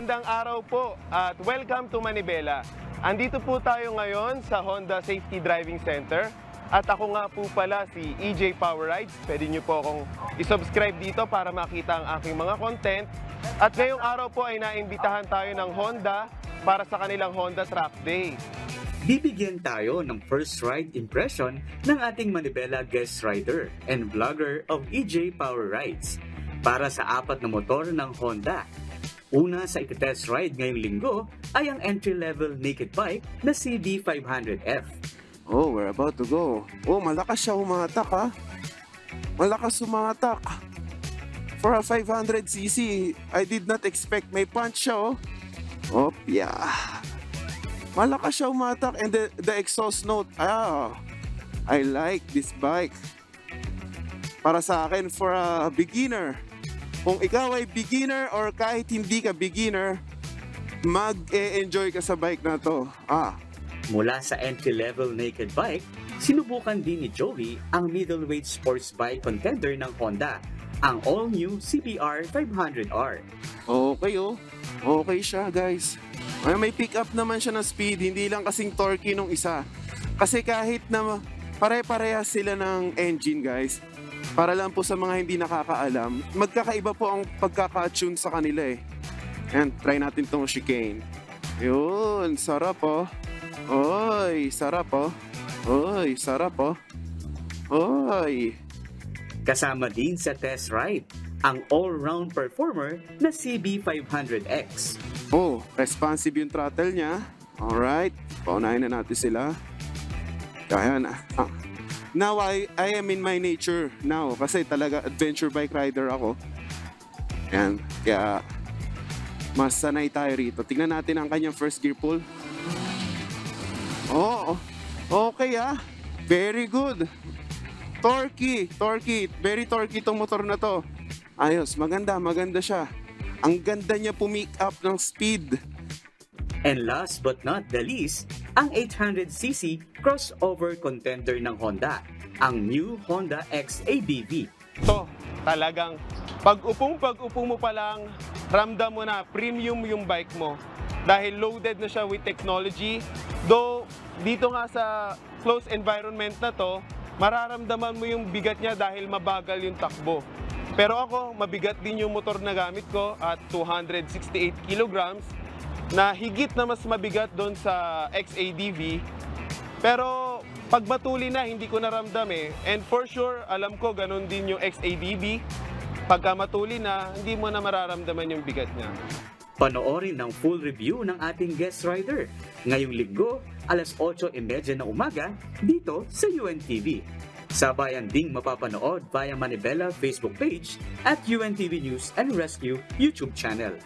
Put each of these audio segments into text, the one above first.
Magandang araw po at welcome to Manibela. Andito po tayo ngayon sa Honda Safety Driving Center at ako nga po pala si EJ Power Rides. Pwede nyo po akong isubscribe dito para makita ang aking mga content. At ngayong araw po ay naimbitahan tayo ng Honda para sa kanilang Honda Track Day. Bibigyan tayo ng first ride impression ng ating Manibela guest rider and vlogger of EJ Power Rides para sa 4 na motor ng Honda. Una sa iti-test ride ngayong linggo ay ang entry-level naked bike na CB500F. Oh, we're about to go. Oh, malakas siya umatak ha. Malakas umatak. For a 500cc, I did not expect may punch siya oh. Oh, yeah. Malakas siya umatak and the exhaust note. I like this bike. Para sa akin, for a beginner. Kung ikaw ay beginner or kahit hindi ka beginner, mag-e-enjoy ka sa bike na to. Mula sa entry-level naked bike, sinubukan din ni Joey ang middleweight sports bike contender ng Honda, ang all-new CBR 500R. Okay oh. Okay siya guys. May pick up naman siya ng speed, hindi lang kasing torquey nung isa. Kasi kahit na pare-parehas sila ng engine guys, para lang po sa mga hindi nakakaalam, magkakaiba po ang pagkaka-tune sa kanila eh. Ayan, try natin itong chicane. Yun, sarap oh. Oy, sarap oh. Oy, sarap oh. Oy. Kasama din sa test ride, ang all-round performer na CB500X. Oh, responsive yung throttle niya. Alright, paunahin na natin sila. Kaya na. Now, I am in my nature now kasi talaga adventure bike rider ako. Yan, kaya mas sanay tayo rito. Tingnan natin ang kanyang first gear pull. Oh, okay Very good. Torquey. Very torquey itong motor na to. Ayos, maganda siya. Ang ganda niya pumick up ng speed. And last but not the least, ang 800cc crossover contender ng Honda, ang new Honda X-ABV. So, talagang pag-upo mo pa lang, ramdam mo na premium yung bike mo. Dahil loaded na siya with technology. Though, dito nga sa close environment na to, mararamdaman mo yung bigat niya dahil mabagal yung takbo. Pero ako, mabigat din yung motor na gamit ko at 268 kilograms na higit na mas mabigat doon sa XADV. Pero pag matuli na, hindi ko naramdam eh. And for sure, alam ko ganun din yung XADV. Pagka matuli na, hindi mo na mararamdaman yung bigat niya. Panoorin ng full review ng ating guest rider ngayong linggo, alas 8:30 ng umaga, dito sa UNTV. Sabayan ding mapapanood via Manibela Facebook page at UNTV News and Rescue YouTube channel.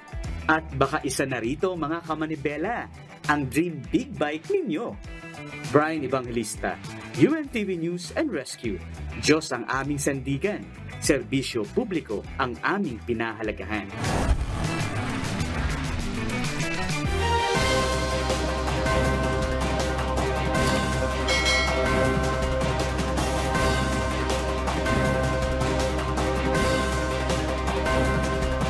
At baka isa na rito mga kamanibela, ang dream big bike ninyo. Brian Evangelista, UNTV News and Rescue. Diyos ang aming sandigan, serbisyo publiko ang aming pinahalagahan.